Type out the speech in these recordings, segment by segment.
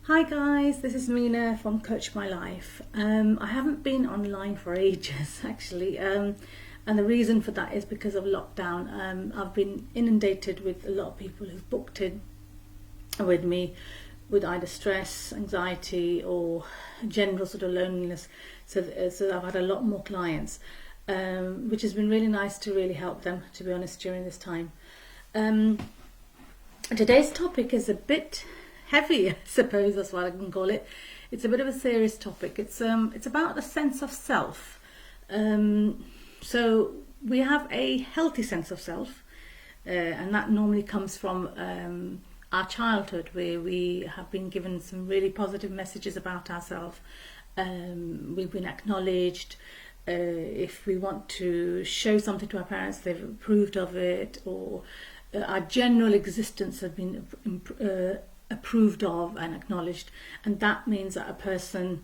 Hi guys, this is Mina from Coach My Life. I haven't been online for ages actually, and the reason for that is because of lockdown. I've been inundated with a lot of people who've booked in with me with either stress, anxiety or general sort of loneliness, so I've had a lot more clients, which has been really nice to really help them, to be honest, during this time. Today's topic is a bit heavy, I suppose that's what I can call it. It's a bit of a serious topic. It's about the sense of self. So we have a healthy sense of self, and that normally comes from our childhood, where we have been given some really positive messages about ourselves. We've been acknowledged. If we want to show something to our parents, they've approved of it, or our general existence has been approved of and acknowledged. And that means that a person,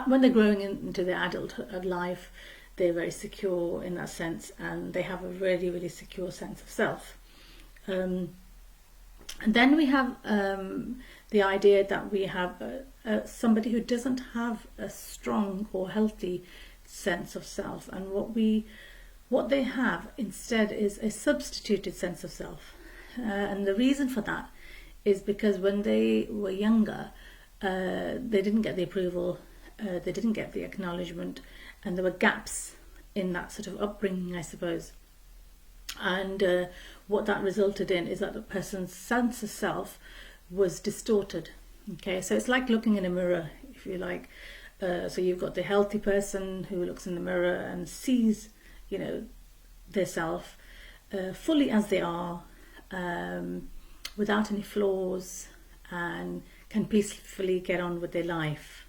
when they're growing into their adulthood life, they're very secure in that sense, and they have a really, really secure sense of self. And then we have the idea that we have somebody who doesn't have a strong or healthy sense of self, and what they have instead is a substituted sense of self. And the reason for that is because when they were younger, they didn't get the approval, they didn't get the acknowledgement, and there were gaps in that sort of upbringing, I suppose. And what that resulted in is that the person's sense of self was distorted. Okay, so it's like looking in a mirror, if you like. So you've got the healthy person who looks in the mirror and sees, their self fully as they are, without any flaws, and can peacefully get on with their life.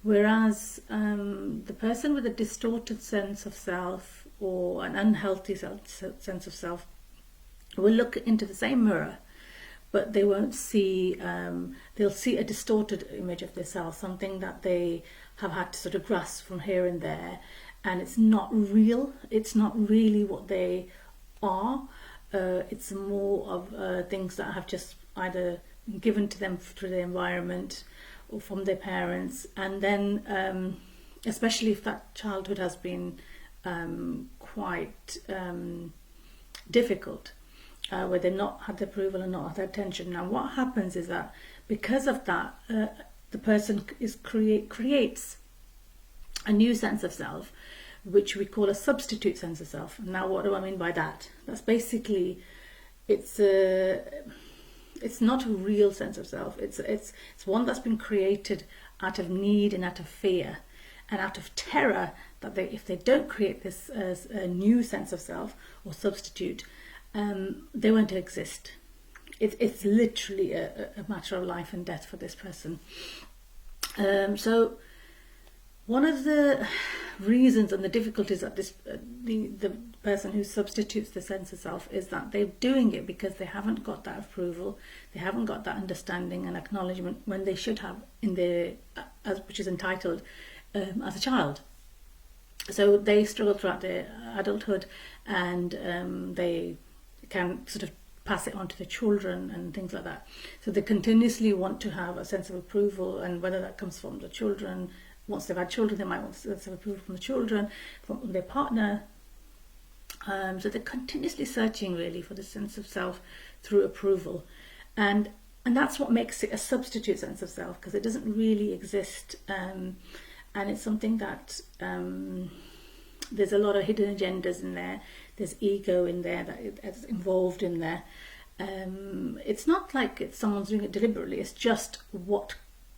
Whereas the person with a distorted sense of self or an unhealthy sense of self will look into the same mirror, but they won't see, they'll see a distorted image of themselves, something that they have had to sort of grasp from here and there, and it's not real, it's not really what they are. It's more of things that have just either been given to them through their environment or from their parents. And then especially if that childhood has been quite difficult, where they've not had the approval and not had the attention. Now what happens is that because of that, the person creates a new sense of self, which we call a substitute sense of self. Now what do I mean by that? That's basically, it's not a real sense of self. It's one that's been created out of need and out of fear and out of terror that if they don't create this as a new sense of self or substitute, they won't exist. It's literally a matter of life and death for this person. So one of the reasons and the difficulties that the person who substitutes the sense of self is that they're doing it because they haven't got that approval, they haven't got that understanding and acknowledgement when they should have in their, which is entitled as a child. So they struggle throughout their adulthood, and they can sort of pass it on to their children and things like that. So they continuously want to have a sense of approval, and whether that comes from the children. Once they've had children, they might want to have approval from the children, from their partner. So they're continuously searching really for the sense of self through approval. And that's what makes it a substitute sense of self, because it doesn't really exist. And it's something that there's a lot of hidden agendas in there. There's ego in there that's involved in there. It's not like someone's doing it deliberately. It's just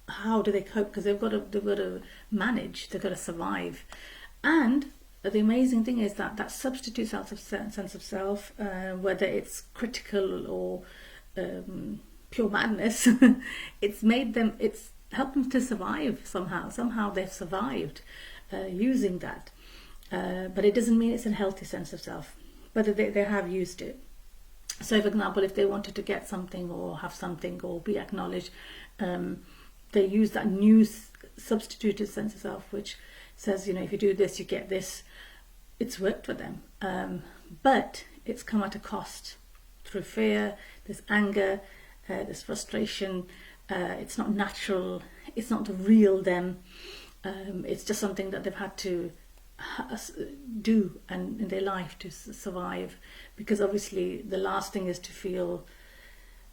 how do they cope, because they've got to manage, they've got to survive. And the amazing thing is that substitute sense of self, whether it's critical or pure madness, it's helped them to survive somehow they've survived using that, but it doesn't mean it's a healthy sense of self, but they have used it. So for example, if they wanted to get something or have something or be acknowledged, they use that new substituted sense of self, which says, if you do this, you get this. It's worked for them, but it's come at a cost through fear. There's anger, there's frustration, it's not natural, it's not the real them. It's just something that they've had to do and in their life to survive, because obviously the last thing is to feel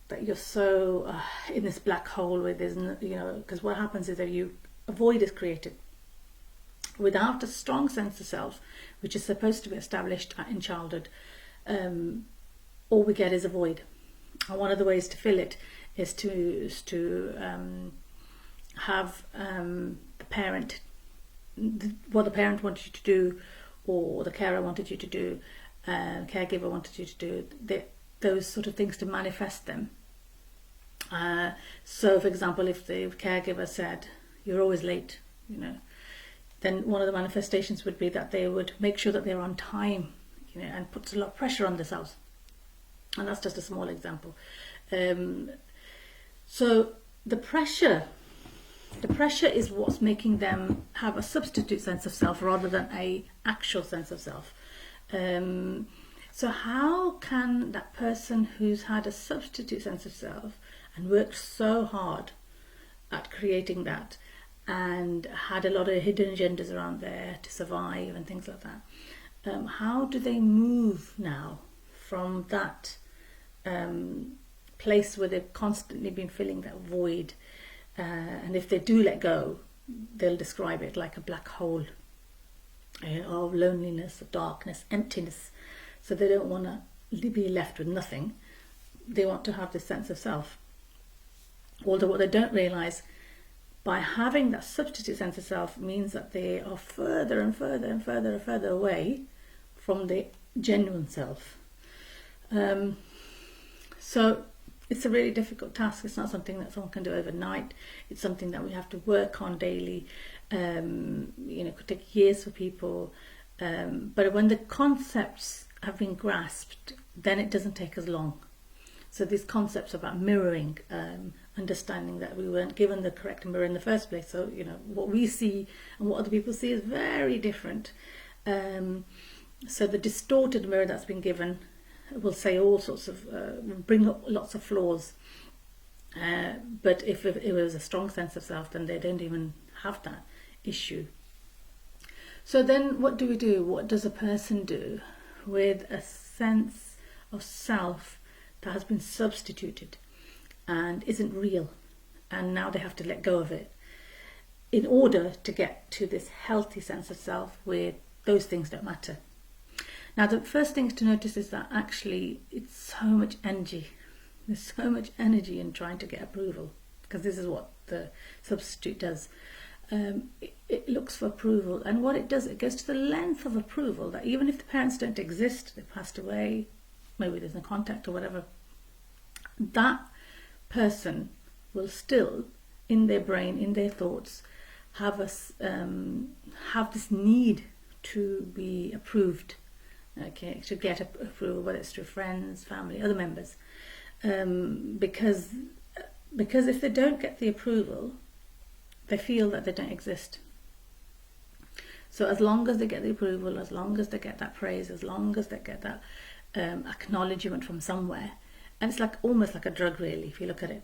that you're so in this black hole where there's no, because what happens is that a void is created without a strong sense of self, which is supposed to be established in childhood. All we get is a void, and one of the ways to fill it is to have the parent, what the parent wanted you to do, or the carer wanted you to do, caregiver wanted you to do, those sort of things, to manifest them. So, for example, if the caregiver said, "You're always late," then one of the manifestations would be that they would make sure that they're on time, and puts a lot of pressure on themselves. And that's just a small example. So the pressure is what's making them have a substitute sense of self rather than a actual sense of self. So how can that person who's had a substitute sense of self and worked so hard at creating that and had a lot of hidden agendas around there to survive and things like that, how do they move now from that place where they've constantly been filling that void, and if they do let go, they'll describe it like a black hole of loneliness, of darkness, emptiness. So they don't want to be left with nothing. They want to have this sense of self. Although what they don't realise, by having that substitute sense of self means that they are further and further and further and further away from the genuine self. So it's a really difficult task. It's not something that someone can do overnight. It's something that we have to work on daily. It could take years for people. But when the concepts have been grasped, then it doesn't take as long. So these concepts about mirroring, understanding that we weren't given the correct mirror in the first place. So, what we see and what other people see is very different. So the distorted mirror that's been given will say all sorts of, bring up lots of flaws. But if it was a strong sense of self, then they don't even have that issue. So then what do we do? What does a person do with a sense of self that has been substituted and isn't real, and now they have to let go of it in order to get to this healthy sense of self where those things don't matter? Now, the first thing to notice is that actually it's so much energy. There's so much energy in trying to get approval, because this is what the substitute does. It looks for approval, and what it does, it goes to the length of approval that even if the parents don't exist, they've passed away, maybe there's no contact or whatever, that person will still, in their brain, in their thoughts, have this need to be approved, to get approval, whether it's through friends, family, other members, because if they don't get the approval, they feel that they don't exist. So as long as they get the approval, as long as they get that praise, as long as they get that acknowledgement from somewhere, and it's almost like a drug, really, if you look at it.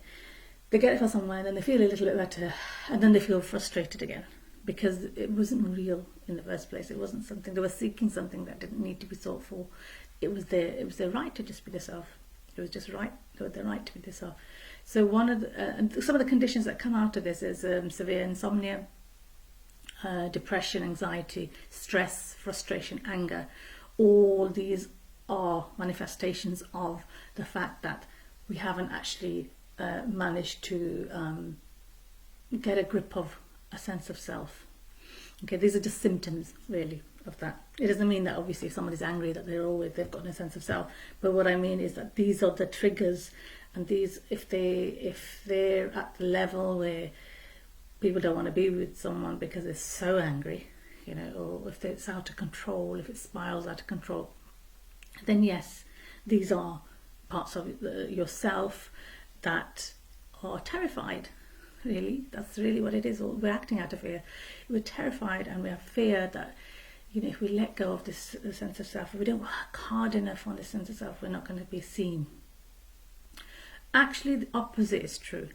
They get it from somewhere, and then they feel a little bit better, and then they feel frustrated again, because it wasn't real in the first place. It wasn't something, they were seeking something that didn't need to be sought for. It was their right to just be themselves. It was just right, their right to be themselves. So some of the conditions that come out of this is severe insomnia, depression, anxiety, stress, frustration, anger. All these are manifestations of the fact that we haven't actually managed to get a grip of a sense of self. Okay, these are just symptoms, really, of that. It doesn't mean that obviously if somebody's angry that they've got no sense of self. But what I mean is that these are the triggers, and these, if they're at the level where people don't want to be with someone because they're so angry, or if it's out of control, if it spirals out of control, then yes, these are parts of yourself that are terrified. Really, that's really what it is. We're acting out of fear. We're terrified, and we have fear that, if we let go of this sense of self, if we don't work hard enough on this sense of self, we're not going to be seen. Actually, the opposite is true.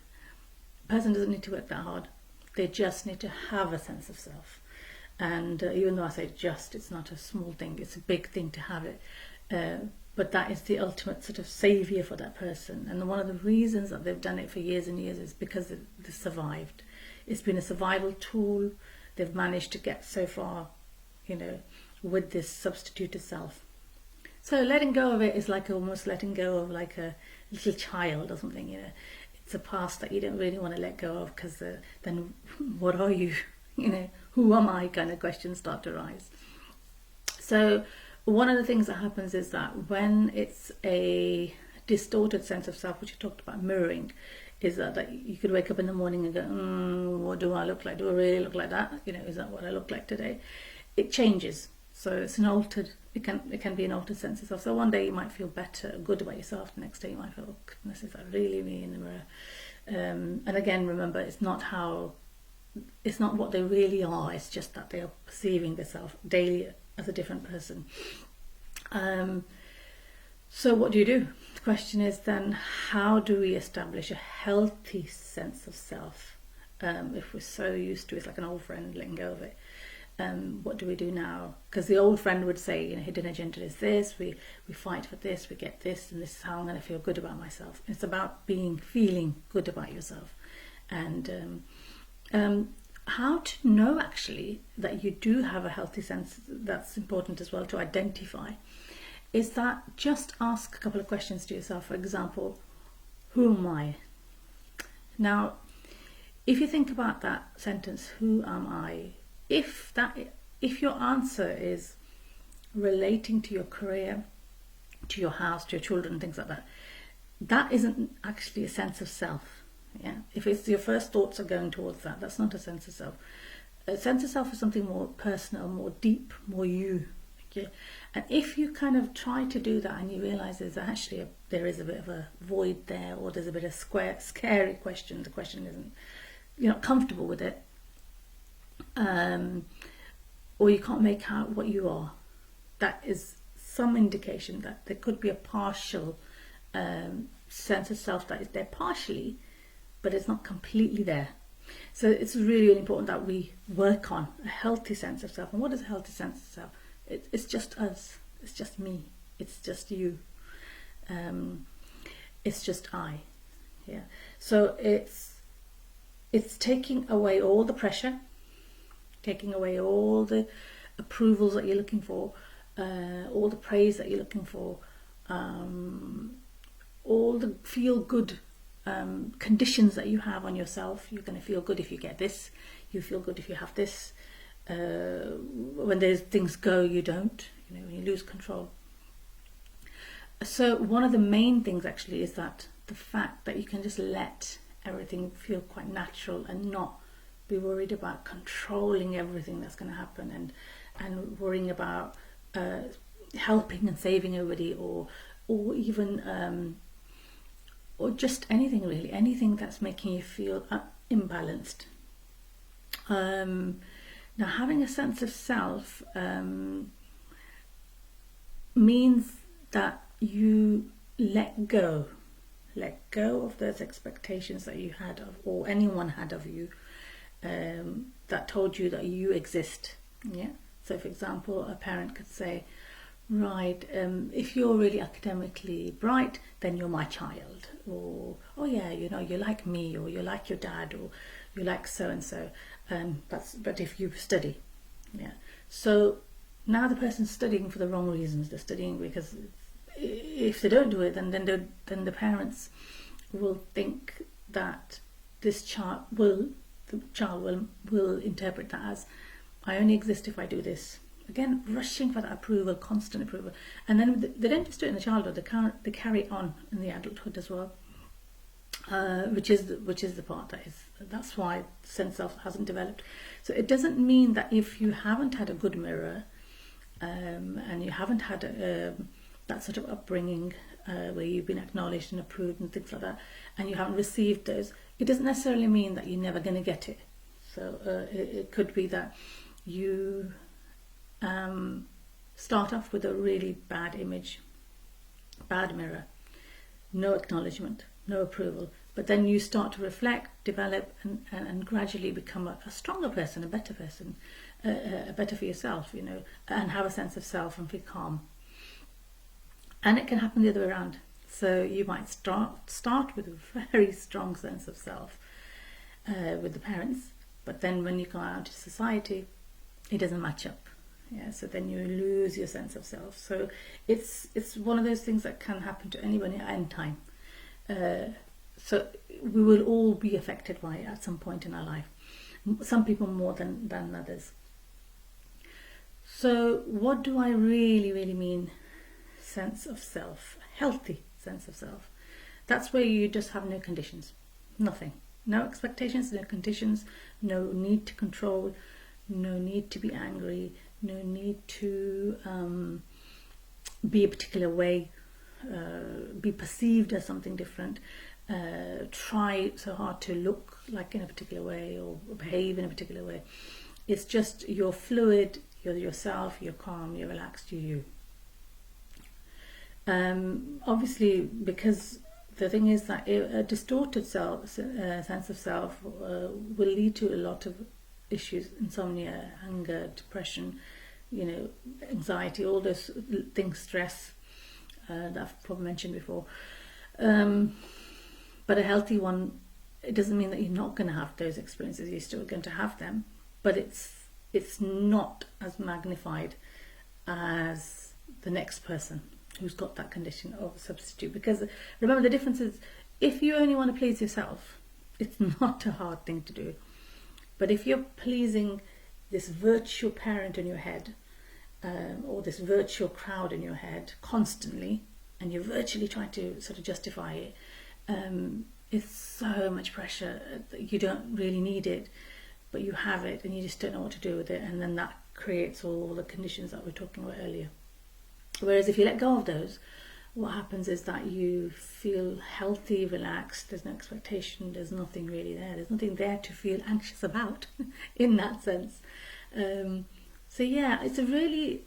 person doesn't need to work that hard. They just need to have a sense of self. And even though I say just, it's not a small thing, it's a big thing to have it. But that is the ultimate sort of saviour for that person. And one of the reasons that they've done it for years and years is because they've survived. It's been a survival tool. They've managed to get so far, with this substituted self. So letting go of it is like almost letting go of like a little child or something, It's a past that you don't really want to let go of, because then what are you? Who am I kind of questions start to rise. So one of the things that happens is that when it's a distorted sense of self, which you talked about mirroring, is that you could wake up in the morning and go, what do I look like? Do I really look like that? Is that what I look like today? It changes. So it's it can be an altered sense of self. So one day you might feel better, good about yourself. The next day you might feel, oh goodness, is that really me in the mirror? And again, remember, it's not what they really are. It's just that they are perceiving themselves daily as a different person. So what do? The question is then, how do we establish a healthy sense of self? If we're so used to it, it's like an old friend, letting go of it. What do we do now? Because the old friend would say, hidden agenda is this, we fight for this, we get this, and this is how I'm going to feel good about myself. It's about feeling good about yourself. And how to know actually that you do have a healthy sense, that's important as well to identify, is that just ask a couple of questions to yourself. For example, who am I? Now, if you think about that sentence, who am I? If your answer is relating to your career, to your house, to your children, things like that, that isn't actually a sense of self. Yeah. If it's your first thoughts are going towards that, that's not a sense of self. A sense of self is something more personal, more deep, more you. Okay? And if you kind of try to do that and you realise there is a bit of a void there, or there's a bit of scary question, the question isn't, you're not comfortable with it, or you can't make out what you are, that is some indication that there could be a partial sense of self that is there partially, but it's not completely there. So it's really, really important that we work on a healthy sense of self. And what is a healthy sense of self? It's just us. It's just me. It's just you. It's just I. Yeah. So it's taking away all the pressure, taking away all the approvals that you're looking for, all the praise that you're looking for, all the feel-good conditions that you have on yourself. You're going to feel good if you get this. You feel good if you have this. When there's things go, you don't. When you lose control. So one of the main things actually is that the fact that you can just let everything feel quite natural and not be worried about controlling everything that's going to happen and worrying about helping and saving everybody, or even or just anything really, anything that's making you feel imbalanced. Now, having a sense of self means that you let go of those expectations that you had of, or anyone had of you, that told you that you exist. Yeah. So, for example, a parent could say, right, if you're really academically bright, then you're my child, or oh yeah, you're like me, or you're like your dad, or you like so and so. But if you study, yeah. So now the person's studying for the wrong reasons. They're studying because if they don't do it, then the parents will think that the child will interpret that as, I only exist if I do this. Again, rushing for that approval, constant approval, and then they don't just do it in the childhood; they carry it on in the adulthood as well, which is the part that's why sense of self hasn't developed. So it doesn't mean that if you haven't had a good mirror, and you haven't had that sort of upbringing where you've been acknowledged and approved and things like that, and you haven't received those, it doesn't necessarily mean that you're never going to get it. So it could be that you start off with a really bad image, bad mirror, no acknowledgement, no approval. But then you start to reflect, develop, and gradually become a stronger person, a better person, better for yourself, and have a sense of self and feel calm. And it can happen the other way around. So you might start with a very strong sense of self with the parents, but then when you go out to society, it doesn't match up. Yeah, so then you lose your sense of self. So it's one of those things that can happen to anybody at any time. So we will all be affected by it at some point in our life. Some people more than others. So what do I really mean? Sense of self, healthy sense of self. That's where you just have no conditions, nothing, no expectations, no conditions, no need to control, no need to be angry, no need to be a particular way, be perceived as something different, try so hard to look like in a particular way or behave in a particular way. It's just you're fluid, you're yourself, you're calm, you're relaxed, you're you. Obviously, because the thing is that a distorted sense of self will lead to a lot of issues: insomnia, anger, depression, anxiety, all those things, stress that I've probably mentioned before. But a healthy one, it doesn't mean that you're not going to have those experiences. You're still going to have them, but it's not as magnified as the next person who's got that condition of substitute. Because remember, the difference is, if you only want to please yourself, it's not a hard thing to do. But if you're pleasing this virtual parent in your head, or this virtual crowd in your head constantly, and you're virtually trying to sort of justify it, it's so much pressure that you don't really need it, but you have it and you just don't know what to do with it, and then that creates all the conditions that we were talking about earlier. Whereas if you let go of those, what happens is that you feel healthy, relaxed, there's no expectation, there's nothing really there, there's nothing there to feel anxious about in that sense. So yeah, it's a really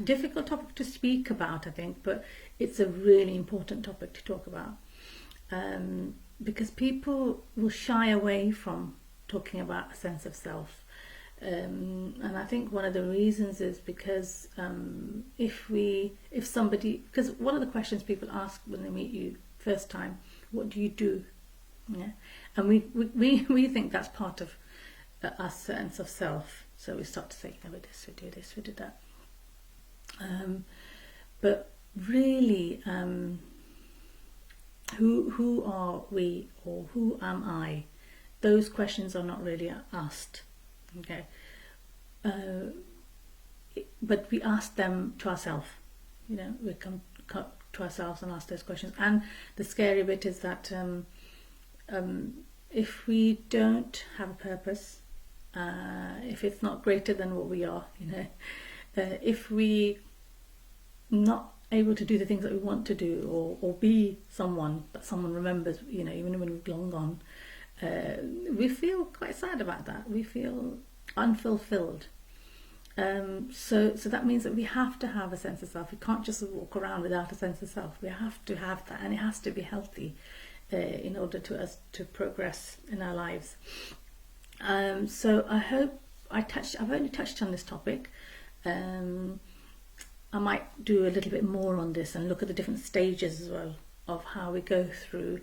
difficult topic to speak about, I think, but it's a really important topic to talk about, because people will shy away from talking about a sense of self. And I think one of the reasons is because if somebody, because one of the questions people ask when they meet you first time, what do you do? Yeah, and we think that's part of our sense of self. So we start to say, we do this, we do that. But really, who are we, or who am I? Those questions are not really asked. Okay, but we ask them to ourselves. We come to ourselves and ask those questions. And the scary bit is that if we don't have a purpose, if it's not greater than what we are, if we not able to do the things that we want to do, or be someone that someone remembers, even when we've long gone. We feel quite sad about that. We feel unfulfilled. So that means that we have to have a sense of self. We can't just walk around without a sense of self. We have to have that, and it has to be healthy in order to us to progress in our lives. So I hope I've only touched on this topic. I might do a little bit more on this and look at the different stages as well of how we go through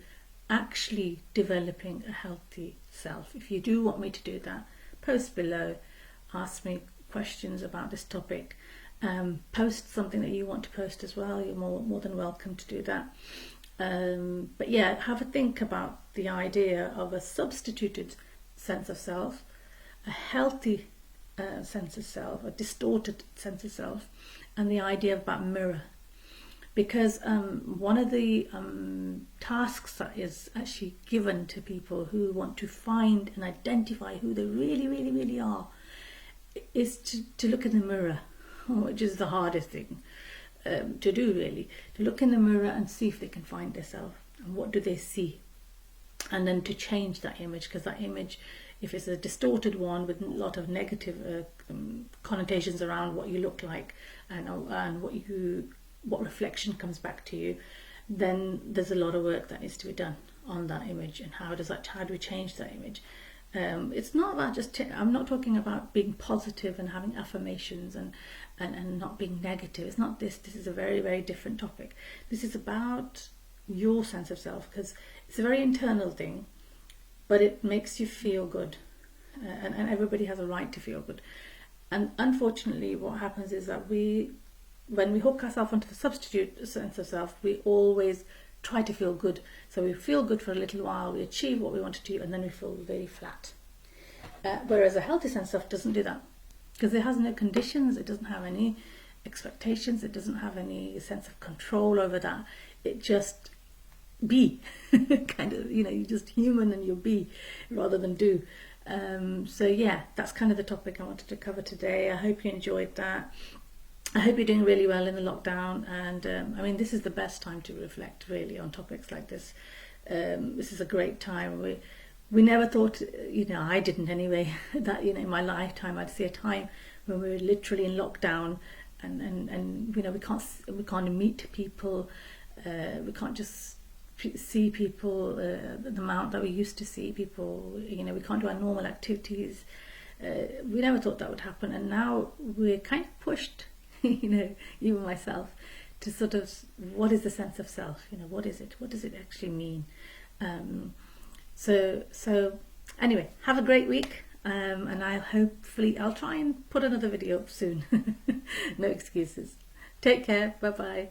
actually developing a healthy self. If you do want me to do that, post below, ask me questions about this topic, post something that you want to post as well. You're more than welcome to do that. But yeah, have a think about the idea of a substituted sense of self, a healthy sense of self, a distorted sense of self, and the idea about mirror. Because one of the tasks that is actually given to people who want to find and identify who they really are is to look in the mirror, which is the hardest thing to do, really. To look in the mirror and see if they can find themselves, and what do they see, and then to change that image, because that image, if it's a distorted one with a lot of negative connotations around what you look like and what reflection comes back to you, then there's a lot of work that needs to be done. on that image, and how do we change that image? It's not about just, I'm not talking about being positive and having affirmations and not being negative. It's not this. This is a very, very different topic. This is about your sense of self, because it's a very internal thing, but it makes you feel good. And everybody has a right to feel good. And unfortunately, what happens is that when we hook ourselves onto the substitute sense of self, we always try to feel good. So we feel good for a little while, we achieve what we want to do, and then we feel very flat. Whereas a healthy sense of self doesn't do that, because it has no conditions, it doesn't have any expectations, it doesn't have any sense of control over that. It just be, kind of, you're just human and you be rather than do. So yeah, that's kind of the topic I wanted to cover today. I hope you enjoyed that. I hope you're doing really well in the lockdown, and this is the best time to reflect really on topics like this. This is a great time. We never thought, I didn't anyway, that in my lifetime I'd see a time when we were literally in lockdown, and we can't meet people, we can't just see people the amount that we used to see people. We can't do our normal activities. We never thought that would happen, and now we're kind of pushed. Even myself, to sort of, what is the sense of self? What is it? What does it actually mean? So anyway, have a great week, and I'll try and put another video up soon. No excuses. Take care. Bye bye.